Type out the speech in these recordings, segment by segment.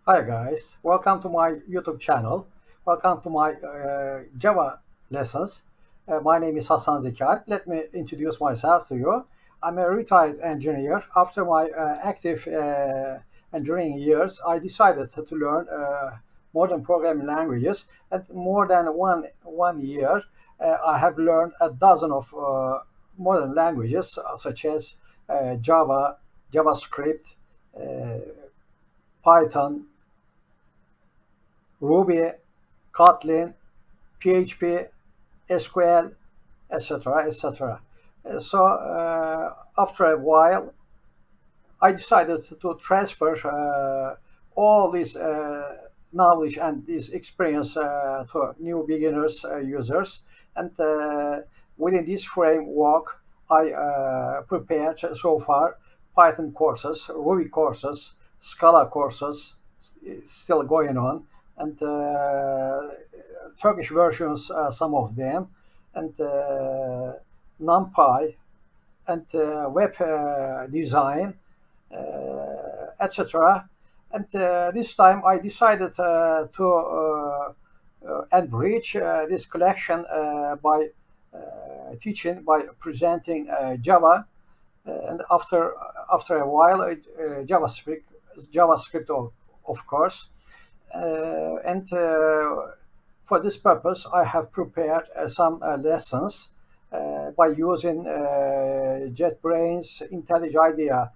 Hi guys, welcome to my YouTube channel. Welcome to my Java lessons. My name is Hassan Zikar. Let me introduce myself to you. I'm a retired engineer. After my active engineering years, I decided to learn modern programming languages. And more than one year, I have learned a dozen of modern languages such as Java, JavaScript, uh, Python, Ruby, Kotlin, PHP, SQL, etc., etc. After a while, I decided to transfer all this knowledge and this experience to new beginners users. And within this framework, I prepared so far Python courses, Ruby courses, Scala courses, still going on, and Turkish versions, some of them, and NumPy, and web design, etc. And this time I decided to enrich this collection by presenting Java, and after a while, JavaScript of course, and for this purpose, I have prepared some lessons by using JetBrains IntelliJ IDEA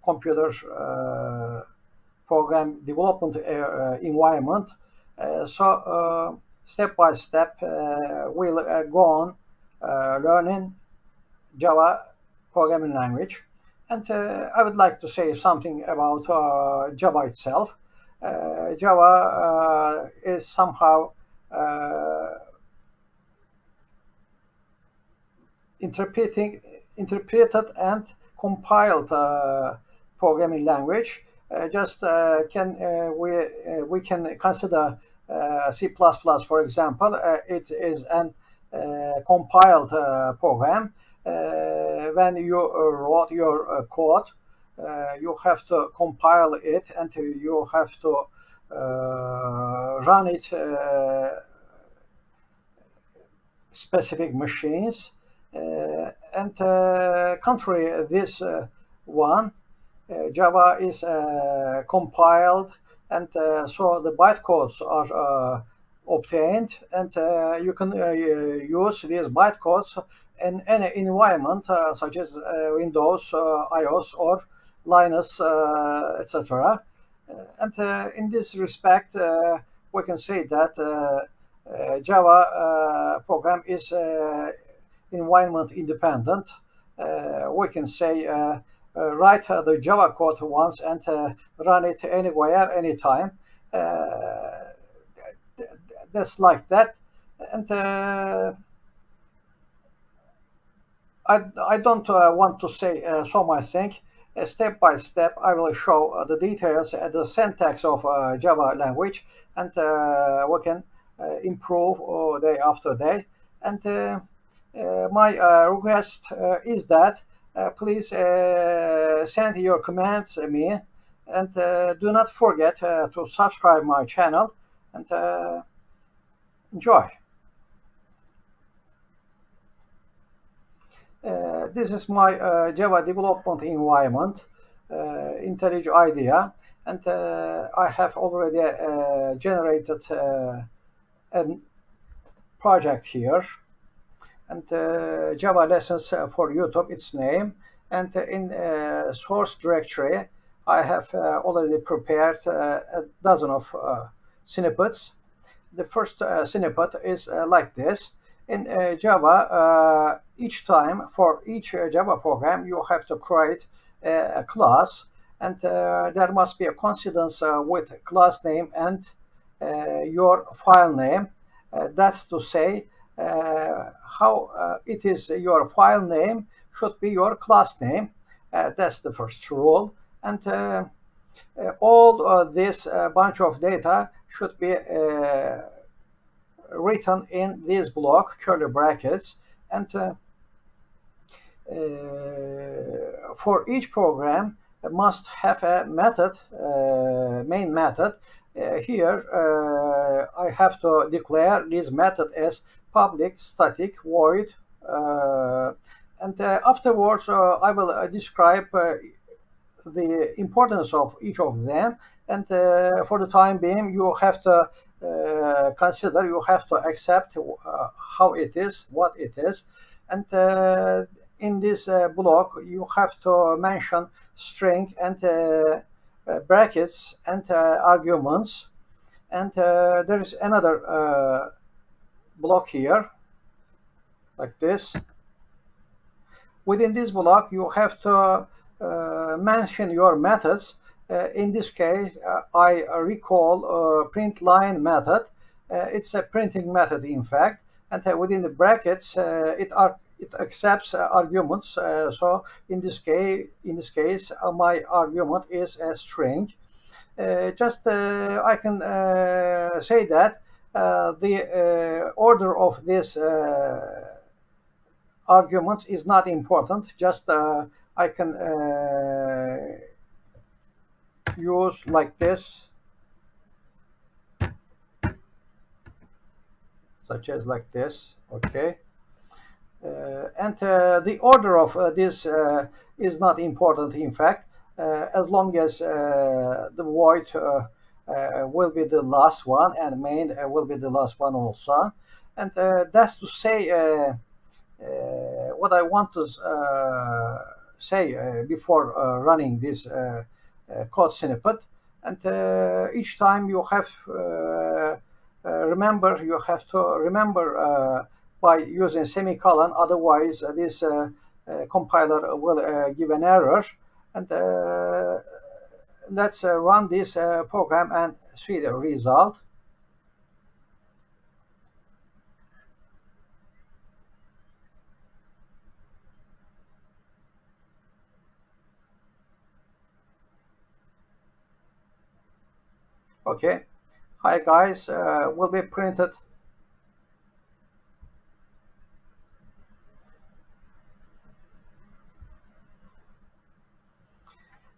computer program development environment. Step by step, we'll go on learning Java programming language. And I would like to say something about Java itself. Java is somehow uh, interpreted and compiled programming language. Just can we can consider C++, for example. It is an compiled program. When you wrote your code, you have to compile it and you have to run it specific machines. And contrary this one, Java is compiled, and so the bytecodes are obtained, and you can use these bytecodes in any environment such as Windows, iOS, or Linux, etc. And in this respect, we can say that Java program is environment independent. We can say write the Java code once and run it anywhere, anytime. That's like that. And I don't want to say so much thing. Step by step, I will show the details, the syntax of Java language, and we can improve day after day. And my request is that please send your comments to me, and do not forget to subscribe my channel, and enjoy. This is my Java development environment, IntelliJ IDEA, and I have already generated a project here, and Java lessons for YouTube, its name, and in source directory, I have already prepared a dozen of snippets. The first snippet is like this. In Java, each time for each Java program, you have to create a class, and there must be a coincidence with class name and your file name. That's to say, how it is your file name should be your class name. That's the first rule. And all this bunch of data should be written in this block, curly brackets, and for each program, must have a method, main method. Here I have to declare this method as public static void, and afterwards I will describe the importance of each of them. And for the time being, you have to consider, you have to accept how it is, what it is. And in this block, you have to mention string and brackets and arguments. And there is another block here, like this. Within this block, you have to mention your methods. In this case, I recall printline method. It's a printing method, in fact, and within the brackets, it accepts arguments. So in this case, my argument is a string. I can say that the order of this arguments is not important. Just I can use like this, such as like this. Okay. And the order of this is not important, in fact, as long as the void will be the last one and main will be the last one also. And that's to say what I want to say before running this code snippet. And each time you have you have to remember by using semicolon, otherwise this compiler will give an error. And let's run this program and see the result. Okay, hi guys, will be printed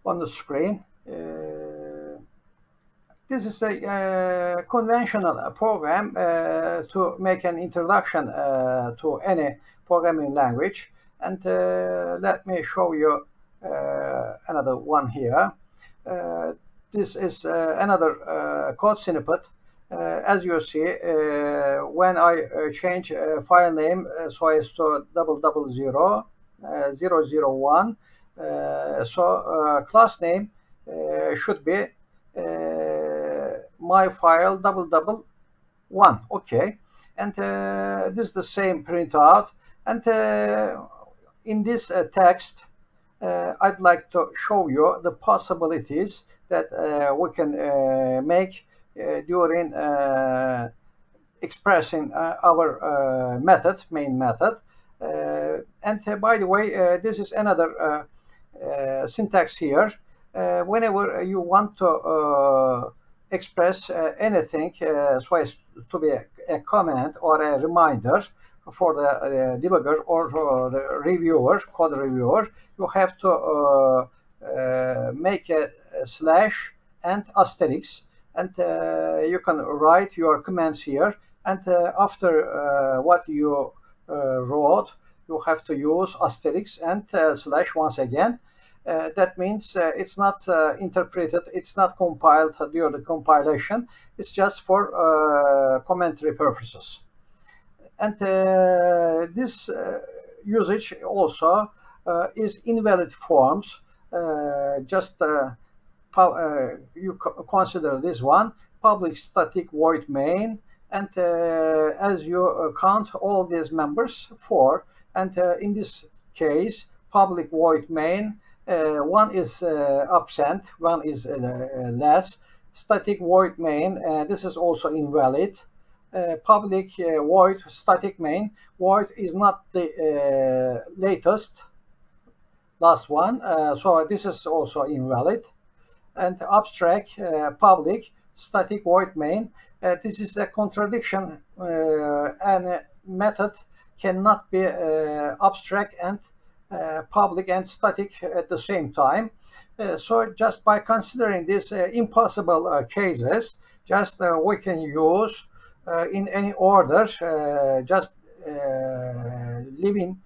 on the screen. This is a conventional program to make an introduction to any programming language. And let me show you another one here. This is another code snippet. As you see, when I change file name so as to 000 001, so class name should be my file 001. Okay, and this is the same printout. And in this text, I'd like to show you the possibilities that we can make during expressing our main method. And by the way, this is another syntax here. Whenever you want to express anything so as to be a comment or a reminder for the debugger or for the reviewer, code reviewer, you have to make a slash and asterisk, and you can write your comments here. And after what you wrote, you have to use asterisk and slash once again. That means it's not interpreted, it's not compiled during the compilation. It's just for commentary purposes. And this usage also is invalid forms. You consider this one, public static void main, and as you count all these members, 4, and in this case, public void main, one is absent, one is less. Static void main, this is also invalid. Public void static main, void is not the last one, so this is also invalid. And abstract public static void main, this is a contradiction, and a method cannot be abstract and public and static at the same time. So just by considering these impossible cases, just we can use in any order, just leaving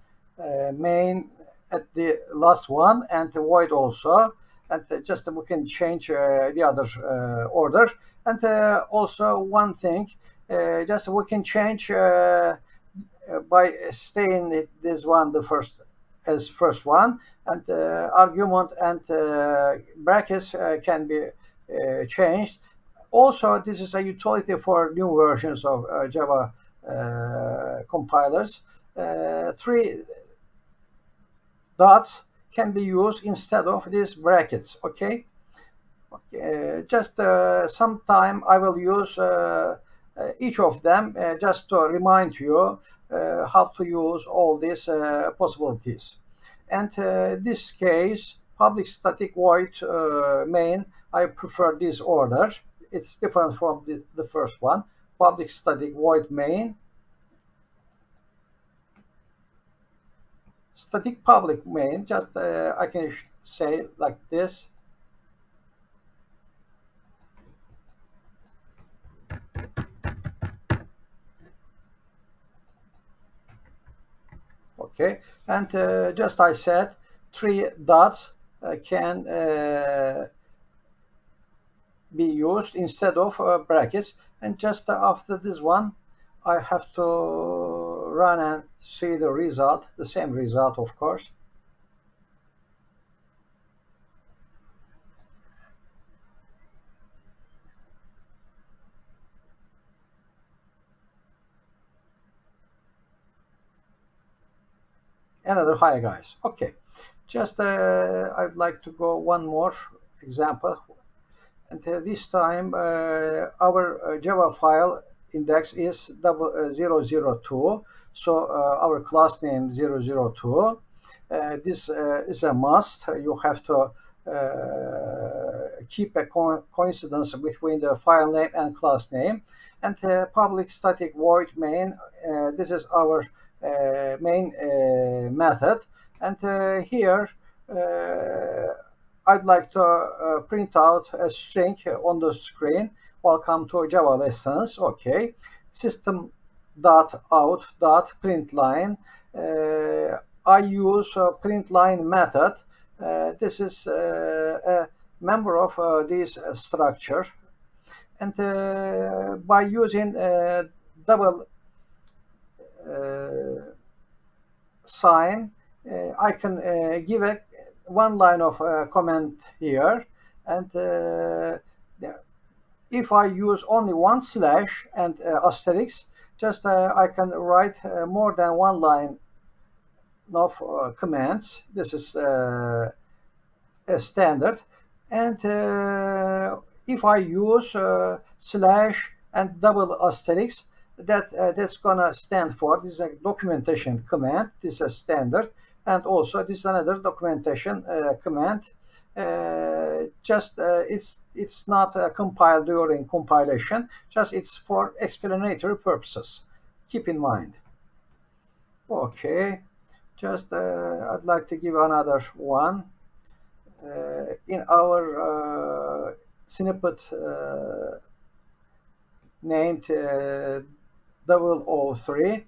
main at the last one and void also, and just we can change the other order. And also one thing, just we can change by staying this one the first one, and argument and brackets can be changed. Also, this is a utility for new versions of Java compilers. Three dots can be used instead of these brackets. Okay. Just sometime I will use each of them just to remind you how to use all these possibilities. And this case, public static void main, I prefer this order. It's different from the first one. Public static void main, static public main. Just I can say like this. Okay, and just I said, three dots can be used instead of brackets. And just after this one, I have to run and see the result, the same result, of course. Another hi guys. Okay, just I'd like to go one more example, and this time our Java file index is 002, so our class name 002. This is a must. You have to keep a coincidence between the file name and class name. And public static void main, this is our main method. And here I'd like to print out a string on the screen. Welcome to Java lessons. Okay, system.out.println. I use println method. This is a member of this structure, and by using double sign, I can give one line of comment here, and if I use only one slash and asterisk, just I can write more than one line of commands. This is a standard. And if I use slash and double asterisk, that's gonna stand for, this is a documentation command. This is a standard, and also this is another documentation command. Just it's not compiled during compilation, just it's for explanatory purposes. Keep in mind. Okay, just I'd like to give another one. In our snippet named 003,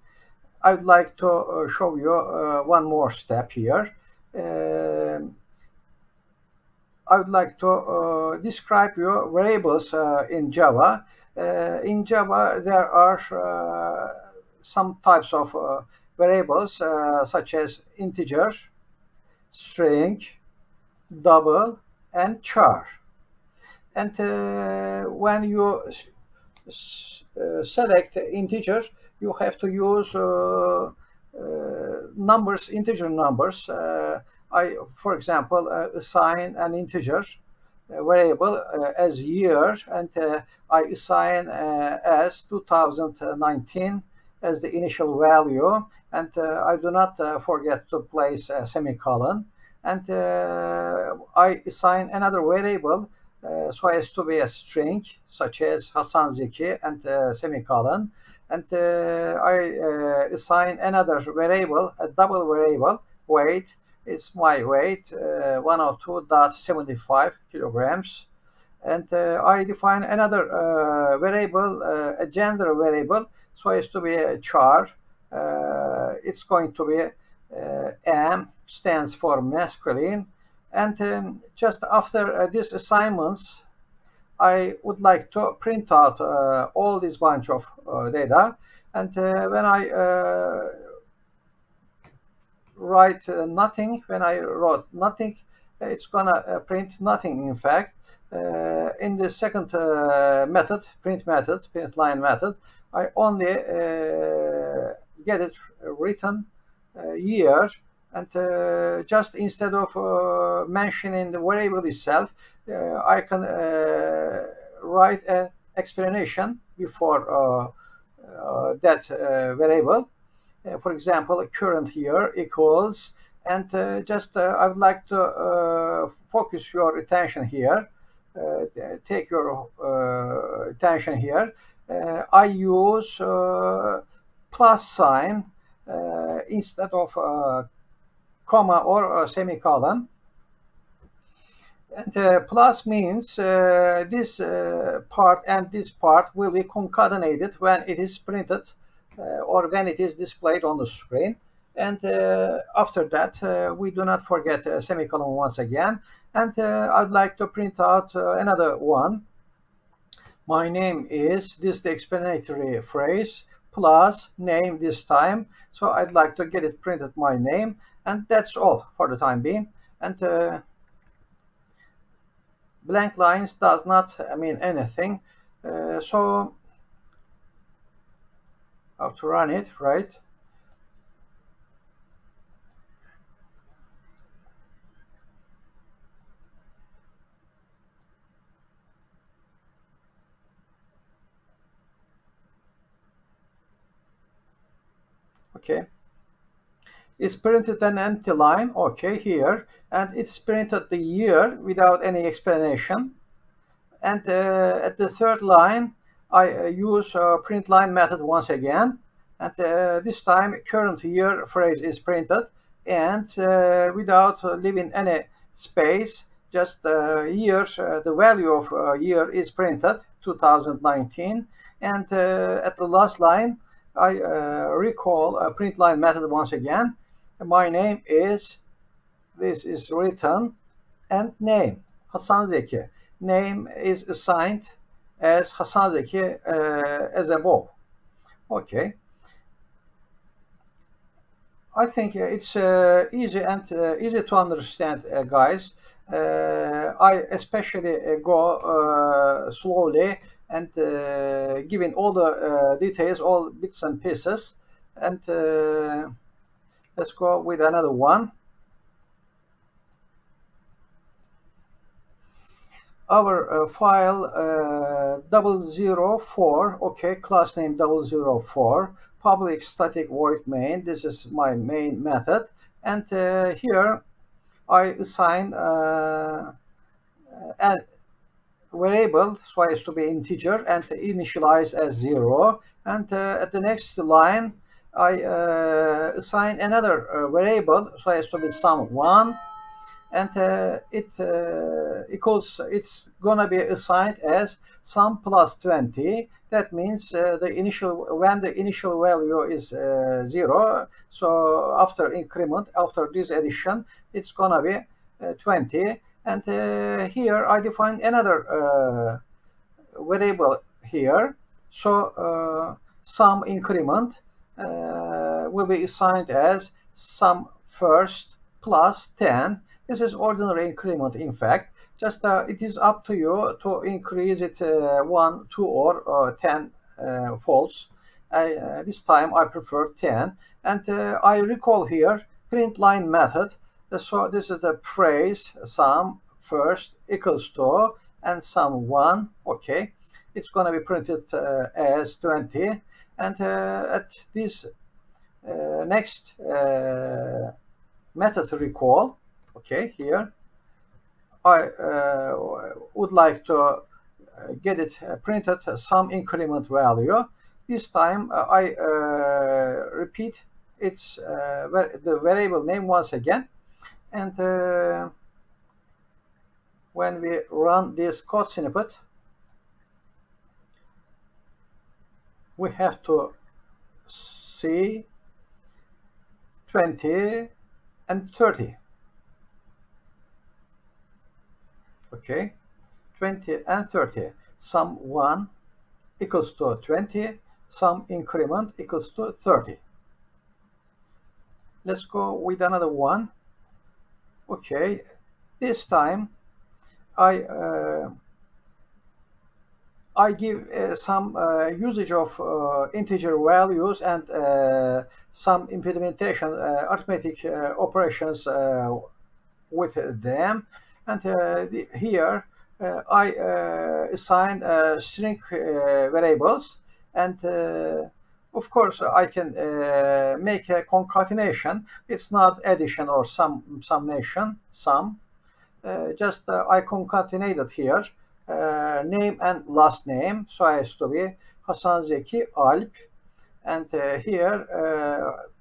I'd like to show you one more step here. I would like to describe you variables in Java. In Java, there are some types of variables such as integer, string, double, and char. And when you select integer, you have to use numbers, integer numbers. I, for example, assign an integer variable as year, and I assign as 2019 as the initial value, and I do not forget to place a semicolon. And I assign another variable so as to be a string, such as Hasan Zeki, and semicolon. And I assign another variable, a double variable, weight, It's my weight, 102.75 kilograms. And I define another variable, a gender variable, so as to be a char. It's going to be M, stands for masculine. And just after these assignments, I would like to print out all this bunch of data. And when I write nothing, when I wrote nothing, it's gonna print nothing. In fact, in the second method, print line method, I only get it written year, and just instead of mentioning the variable itself, I can write an explanation before that variable. For example, current year equals, and just I would like to focus your attention here. Take your attention here. I use plus sign instead of comma or semicolon. And plus means this part and this part will be concatenated when it is printed or when it is displayed on the screen. And after that, we do not forget a semicolon once again. And I'd like to print out another one. My name is, this is the explanatory phrase, plus name this time. So I'd like to get it printed, my name. And that's all for the time being. And blank lines does not mean anything. So how to run it, right? Okay. It's printed an empty line, okay, here, and it's printed the year without any explanation. And at the third line, I use print line method once again. And this time, current year phrase is printed, and without leaving any space, just year, the value of year is printed, 2019. And at the last line, I recall a print line method once again. My name is, this is written, and name, Hasan Zeki. Name is assigned as Hasan Zeki as above. Okay. I think it's easy and easy to understand, guys. I especially go slowly and giving all the details, all bits and pieces. And let's go with another one. Our file 004, okay, class name 004, public static void main. This is my main method. And here I assign a variable, so as to be integer, and initialize as 0. And at the next line, I assign another variable, so as to be sum1. And it's gonna be assigned as sum plus 20. That means when the initial value is 0, so after increment, after this addition, it's gonna be 20. And here I define another variable here. So sum increment will be assigned as sum first plus 10. This is ordinary increment, in fact. Just it is up to you to increase it 1, 2, or 10 folds. This time I prefer 10. And I recall here print line method. So this is the phrase sum first equals to and sum 1. Okay, it's going to be printed as 20. And at this next method recall, okay, here I would like to get it printed some increment value. This time I repeat its the variable name once again, And when we run this code snippet, we have to see 20 and 30. Okay, 20 and 30. Sum 1 equals to 20, sum increment equals to 30. Let's go with another one. Okay, this time I give some usage of integer values and some implementation arithmetic operations with them, and here I assign string variables, and of course I can make a concatenation. It's not addition or summation, just I concatenated here name and last name, so as to be Hasan Zeki Alp, and here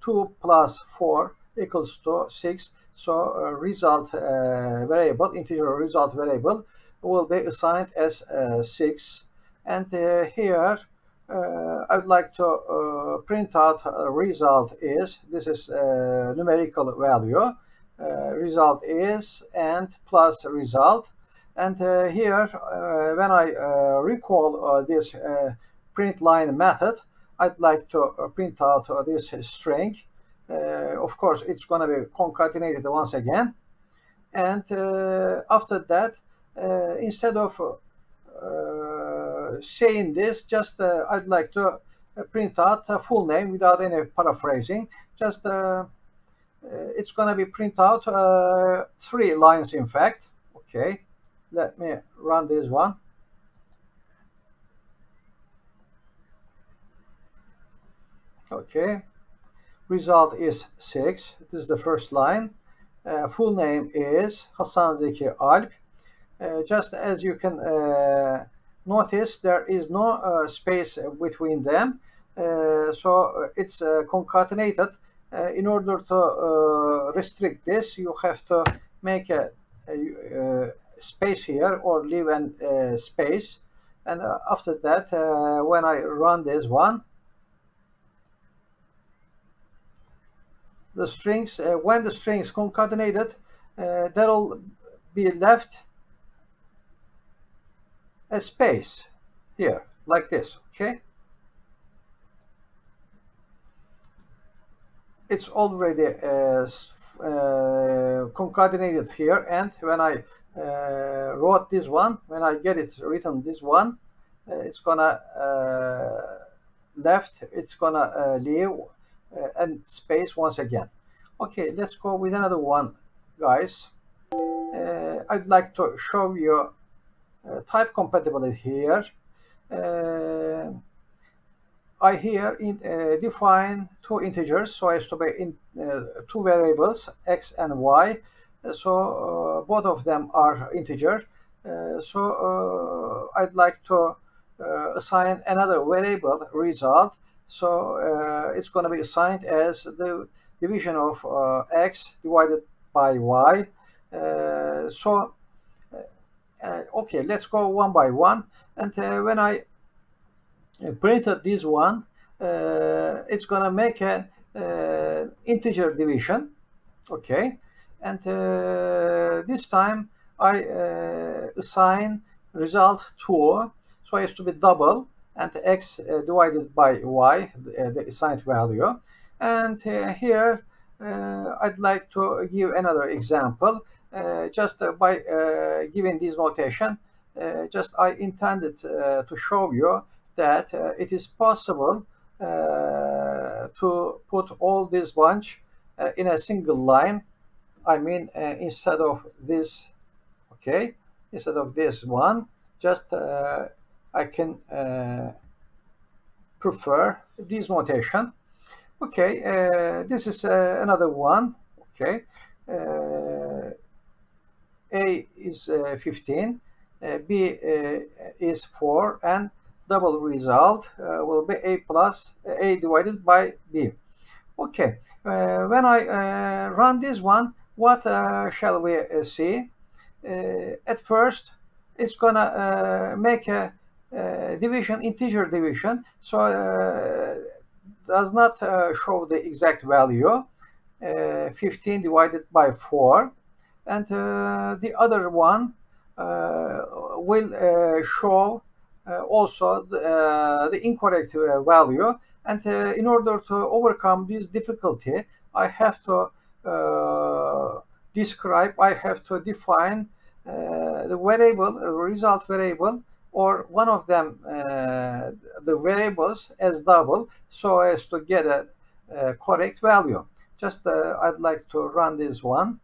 2 plus 4 equals to 6, so result variable, integer result variable will be assigned as 6, and here I would like to print out result is, this is numerical value, result is and plus result, and here when I recall this printline method, I'd like to print out this string. Of course, it's going to be concatenated once again. And after that, instead of saying this, just I'd like to print out a full name without any paraphrasing. Just it's going to be print out 3 lines, in fact. Okay, let me run this one. Okay, result is 6. This is the first line. Full name is Hasan Zeki Alp. Just as you can notice, there is no space between them, so it's concatenated. In order to restrict this, you have to make a space here or leave a space, and after that, when I run this one, the strings, when the string is concatenated, there will be left a space here, like this. Okay, it's already concatenated here, and when I wrote this one, when I get it written this one, it's gonna left, it's gonna leave and space once again. Okay, let's go with another one, guys. I'd like to show you type compatibility here. I here define 2 integers, so as to be in 2 variables, x and y. So both of them are integer. So I'd like to assign another variable result. So it's going to be assigned as the division of x divided by y. Okay, let's go one by one. And when I printed this one, it's going to make a integer division. Okay, and this time I assign result 2, so as to be double, and x divided by y, the assigned value. And here I'd like to give another example. Just by giving this notation, just I intended to show you that it is possible to put all this bunch in a single line. I mean, instead of this, okay, instead of this one, just I can prefer this notation. Okay, this is another one. Okay, A is 15, B is 4, and double result will be A plus A divided by B. Okay, when I run this one, what shall we see? At first, it's gonna make a division, integer division, so does not show the exact value, 15 divided by 4, and the other one will show also the incorrect value. And in order to overcome this difficulty, I have to I have to define the variable, result variable, or one of them, the variables, as double, so as to get a correct value. Just I'd like to run this one.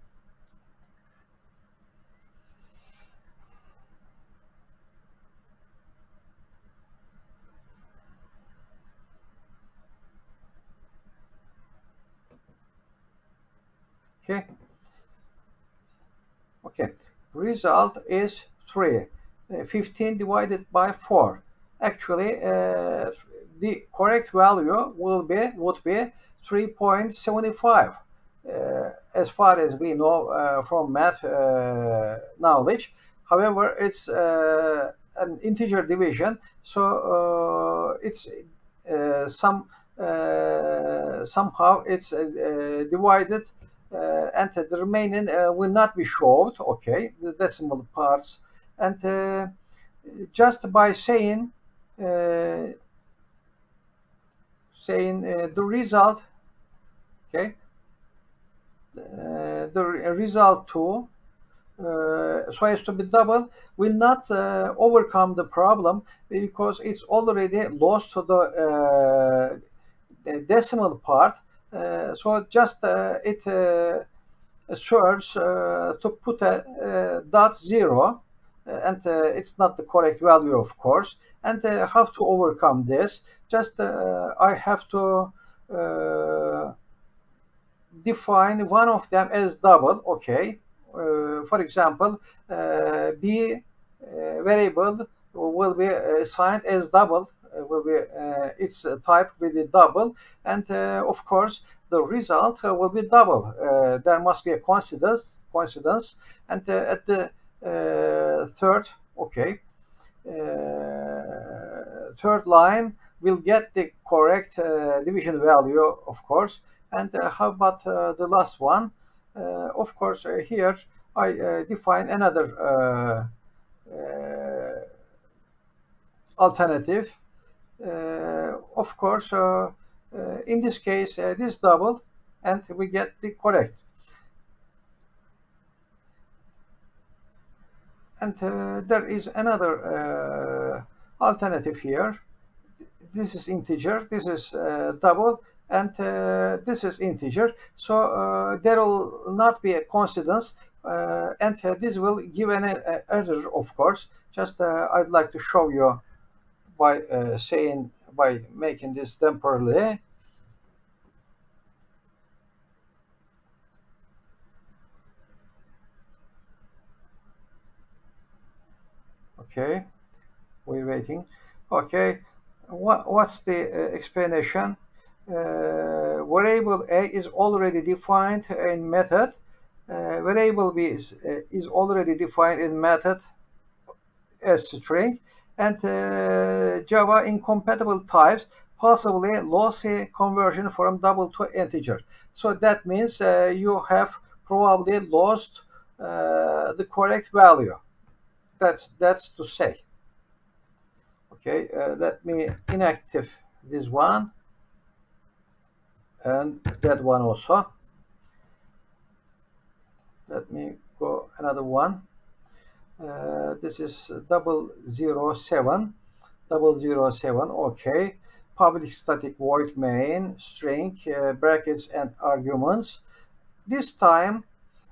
Okay. Okay. Result is 3. 15 divided by 4. Actually, the correct value would be 3.75. As far as we know from math knowledge. However, it's an integer division, so it's somehow it's divided, and the remaining will not be showed. Okay, the decimal parts, and just by saying the result. Okay, the result 2 so as to be double will not overcome the problem, because it's already lost to the decimal part. So just it serves to put a dot 0, and it's not the correct value, of course. And how to overcome this? Just I have to define one of them as double. Okay, for example, b variable will be assigned as double, will be its type will be double, and of course the result will be double. There must be a coincidence, and at the third, okay, third line will get the correct division value, of course. And how about the last one? Of course, here I define another alternative. Of course, in this case, this double, and we get the correct. And there is another alternative here. This is integer, this is double, and this is integer. So there will not be a coincidence, and this will give an error, of course. Just I'd like to show you by by making this temporarily. Okay, we're waiting. Okay, what's the explanation? Variable A is already defined in method. Variable B is already defined in method as string, and Java incompatible types, possibly lossy conversion from double to integer. So that means you have probably lost the correct value. That's to say. Okay, let me inactive this one and that one also. Let me go another one. This is 007. Okay, public static void main string brackets and arguments. This time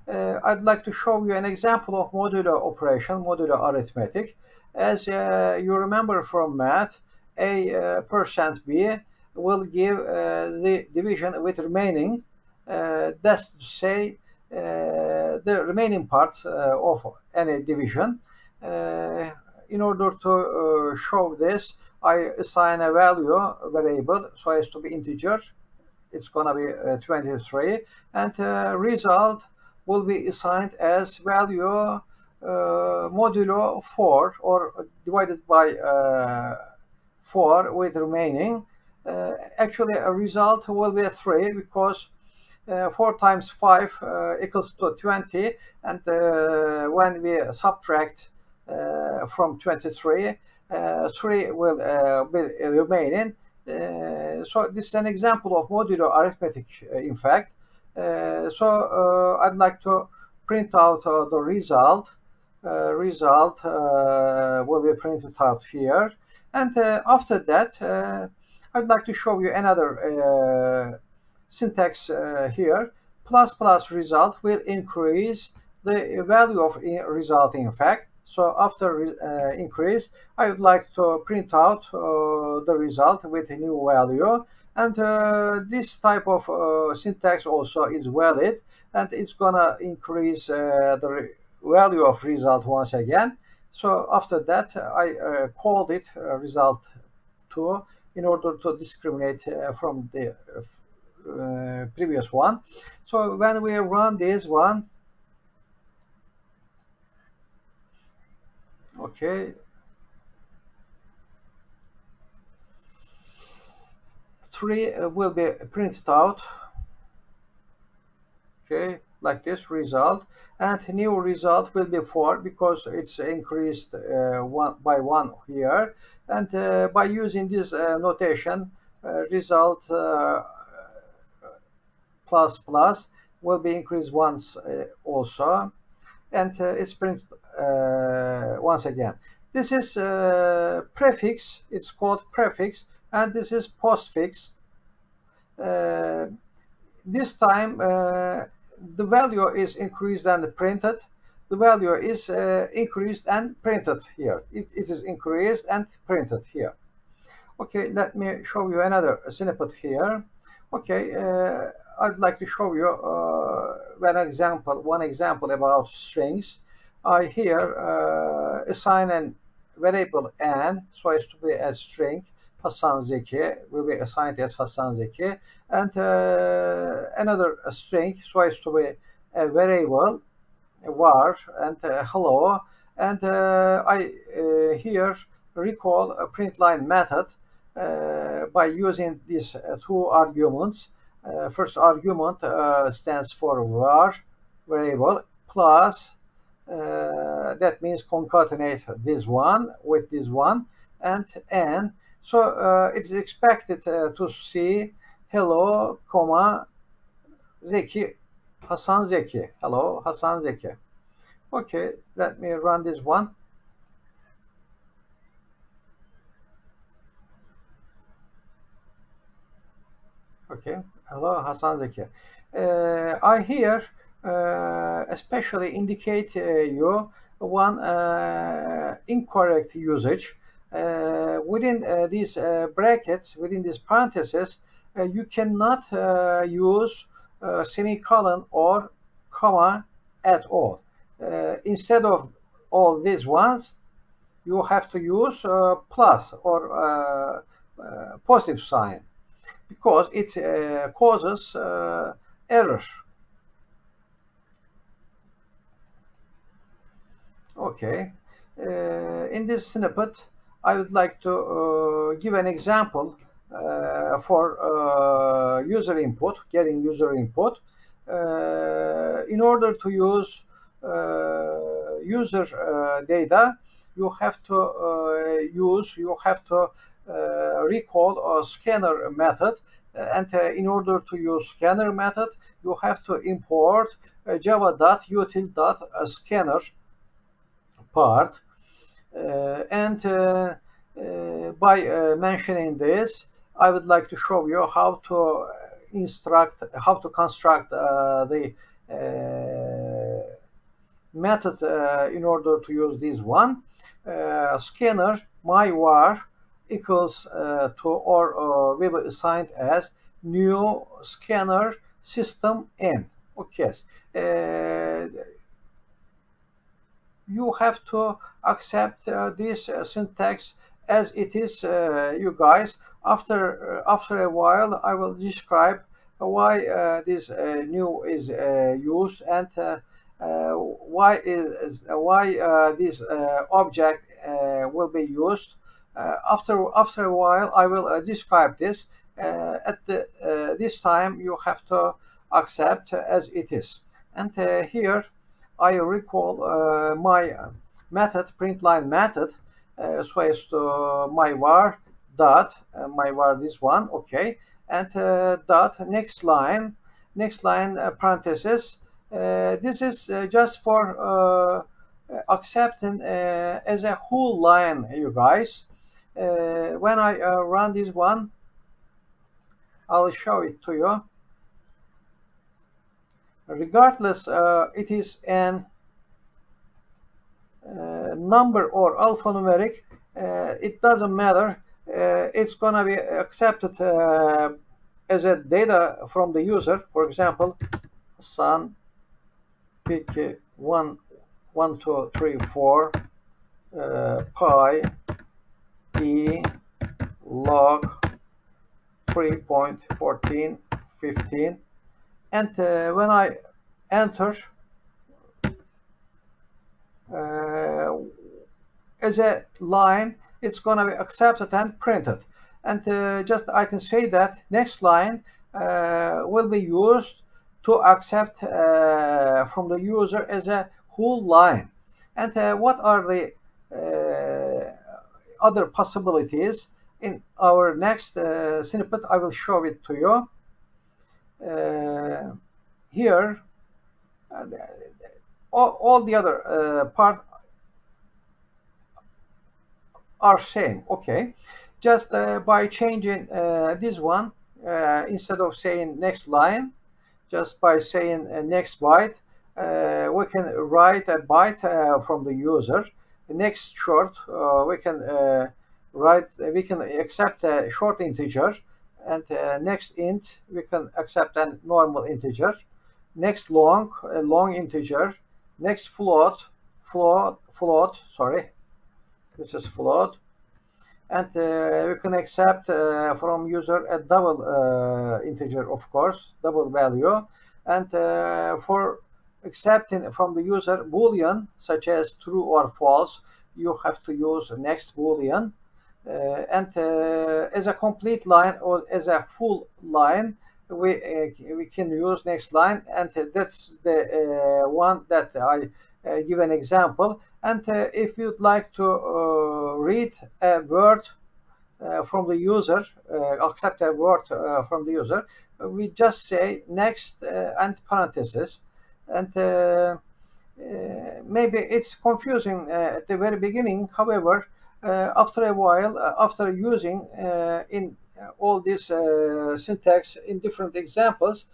I'd like to show you an example of modular operation, modular arithmetic. As you remember from math, a %b will give the division with remaining. That's to say, the remaining parts of any division. In order to show this, I assign a value variable so as to be integer. It's gonna be 23, and result will be assigned as value modulo 4 or divided by 4 with remaining. Actually, a result will be 3 because 4 times 5 equals to 20, and when we subtract from 23, 3 will be remaining. So this is an example of modular arithmetic, in fact. I'd like to print out the result. Result will be printed out here. And after that, I'd like to show you another syntax here. Plus plus result will increase the value of result, in fact. So after increase, I would like to print out the result with a new value. And this type of syntax also is valid, and it's gonna increase the value of result once again. So after that, I called it result 2 in order to discriminate from the previous one. So when we run this one, okay, 3 will be printed out, okay, like this result, and new result will be 4 because it's increased one by 1 here. And by using this notation, result plus plus will be increased once also, and it's printed once again. This is prefix, it's called prefix, and this is postfix. This time the value is increased and printed. The value is increased and printed here. It is increased and printed here. Okay, let me show you another snippet here. Okay, I'd like to show you one example about strings. I here assign a variable n so as to be a string. Hasan Zeki will be assigned as Hasan Zeki, and another string so as to be a variable var and hello, and I here recall a printline method by using these two arguments. First argument stands for var variable plus that means concatenate this one with this one and n. So it's expected to see hello, comma Zeki, Hasan Zeki. Hello, Hasan Zeki. Okay, let me run this one. Okay, hello, Hasan Zeki. I here especially indicate you one incorrect usage. Within these brackets, within these parentheses, you cannot use semicolon or comma at all. Instead of all these ones, you have to use plus or positive sign because it causes error. Okay. In this snippet, I would like to give an example for user input, getting user input. In order to use user data, you have to recall a scanner method, and in order to use scanner method, you have to import java.util.scanner part, and by mentioning this, I would like to show you how to construct the method in order to use this one. Scanner myvar equals to or will be assigned as new scanner system n. Okay. You have to accept this syntax as it is, you guys. After a while, I will describe why this new is used, and why this object will be used. After a while, I will describe this. At this time, you have to accept as it is. And here, I recall my method, printline method, so as to my var dot, my var this one, okay, and dot next line parenthesis. This is just for accepting as a whole line, you guys. When I run this one, I'll show it to you. Regardless, it is an number or alphanumeric, it doesn't matter. It's gonna be accepted as a data from the user. For example, sun pick 1 1 2 3 4 pi e log 3.1415, and when I enter as a line, it's going to be accepted and printed. And just I can say that next line will be used to accept from the user as a whole line. And what are the other possibilities? In our next snippet, I will show it to you. Here, all the other part are same, okay. Just by changing this one, instead of saying next line, just by saying next byte, we can write a byte from the user. The next short, we can accept a short integer, and next int, we can accept a normal integer. Next long, a long integer. Next float, sorry, this is float. And we can accept from user a double integer, of course, double value. And for accepting from the user boolean, such as true or false, you have to use next boolean. And as a complete line or as a full line, we can use next line, and that's the one that I give an example. And if you'd like to read a word from the user, accept a word from the user, we just say next and parenthesis. And maybe it's confusing at the very beginning. However, after a while, after using in all this syntax in different examples,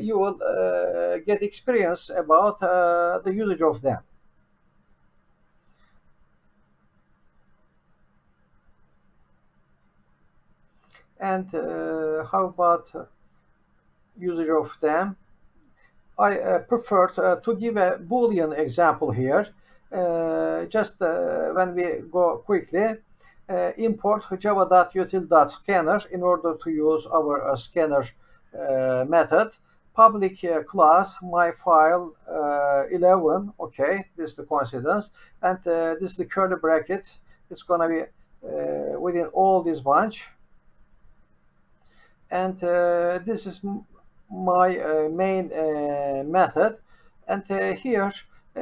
you will get experience about the usage of them. And how about usage of them? I prefer to give a boolean example here. Just when we go quickly, import java.util.scanner in order to use our scanner method. Public class my file 11, okay, this is the coincidence, and this is the curly bracket. It's gonna be within all this bunch, and this is my main method. And here,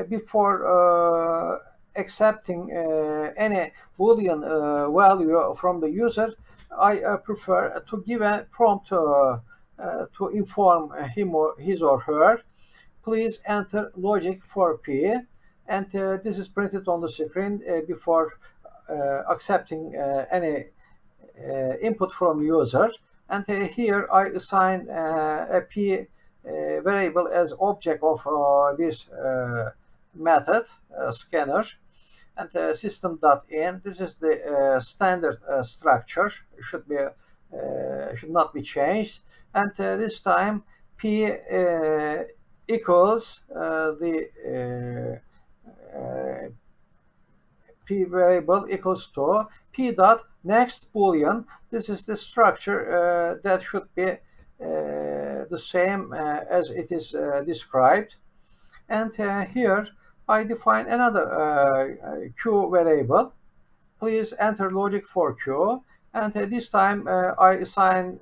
before accepting any boolean value from the user, I prefer to give a prompt to inform him or his or her, please enter logic for P, and this is printed on the screen before accepting any input from user. And here I assign a P variable as object of this method scanner, and system.in. This is the standard structure. Should not be changed. And this time P equals the P variable equals to P dot next boolean. This is the structure that should be the same as it is described. And here I define another Q variable. Please enter logic for Q, and this time I assign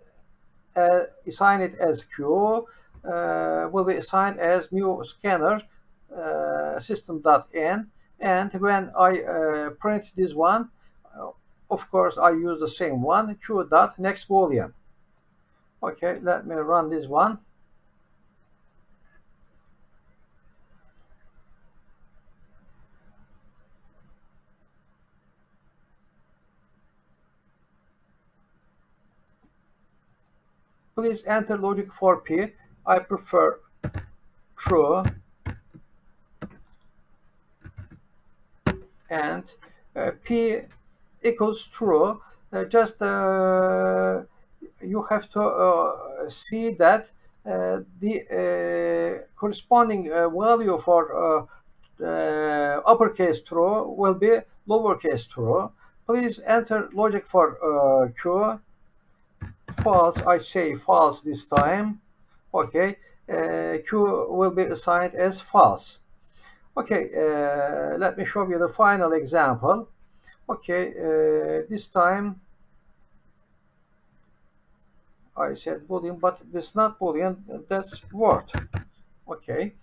it as Q, will be assigned as new scanner system.in, and when I print this one, of course I use the same one, Q dot next boolean. Okay, let me run this one. Please enter logic for P. I prefer true, and P equals true. Just you have to see that the corresponding value for uppercase true will be lowercase true. Please enter logic for Q. False, I say false this time. Okay, Q will be assigned as false. Okay, let me show you the final example. Okay, this time I said boolean, but this is not boolean, that's word. Okay,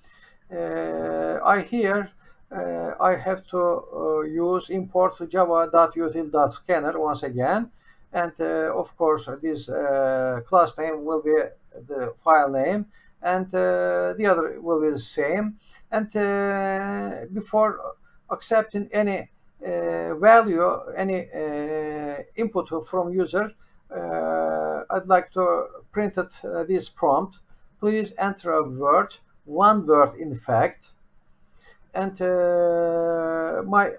I here I have to use import java.util.scanner once again, and of course this class name will be the file name, and the other will be the same. And before accepting any value, any input from user, I'd like to print it, this prompt. Please enter a word, one word in fact, and my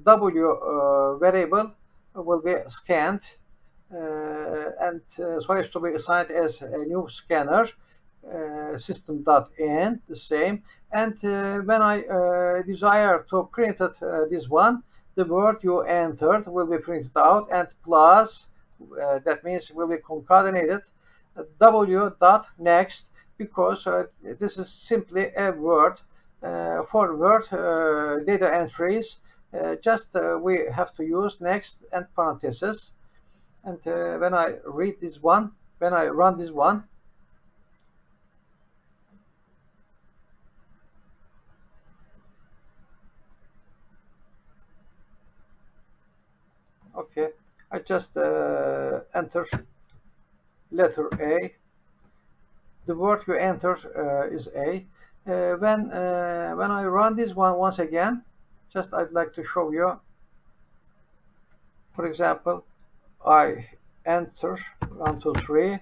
W variable will be scanned, and so it's to be assigned as a new scanner system.in, the same. And when I desire to print it, this one, the word you entered will be printed out, and plus that means will be concatenated W dot next, because this is simply a word. For word data entries, just we have to use next and parentheses. And when I read this one, when I run this one, okay, I just enter letter A. The word you enter is A. When I run this one once again, just I'd like to show you. For example, I enter 1, 2, 3,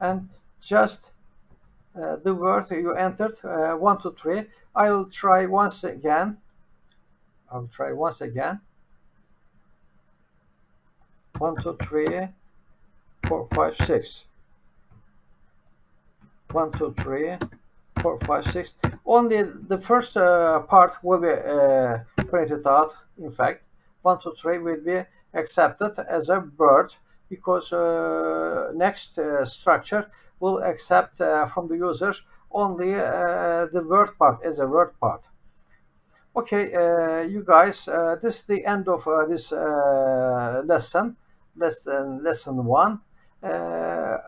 and just the word you entered 1, 2, 3. I will try once again. I'll try once again. 1, 2, 3, 4, 5, 6. 1, 2, 3, 4, 5, 6. Only the first part will be printed out. In fact, 1, 2, 3 will be accepted as a word, because next structure will accept from the users only the word part as a word part. Okay, you guys, this is the end of this lesson 1.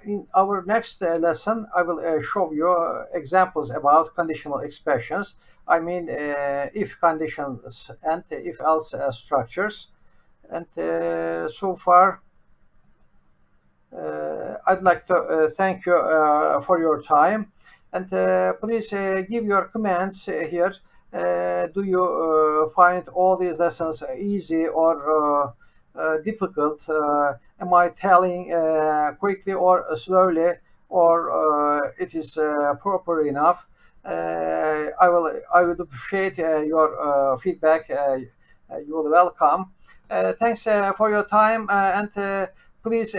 In our next lesson, I will show you examples about conditional expressions. I mean, if conditions and if else structures. And so far, I'd like to thank you for your time. And please give your comments here. Do you find all these lessons easy or difficult? Am I telling quickly or slowly, or it is proper enough? I would appreciate your feedback. You are welcome. Thanks for your time, and please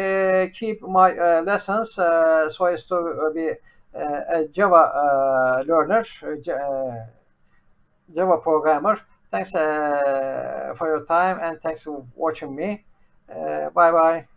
keep my lessons so as to be a Java learner, Java programmer. Thanks for your time, and thanks for watching me. Bye bye.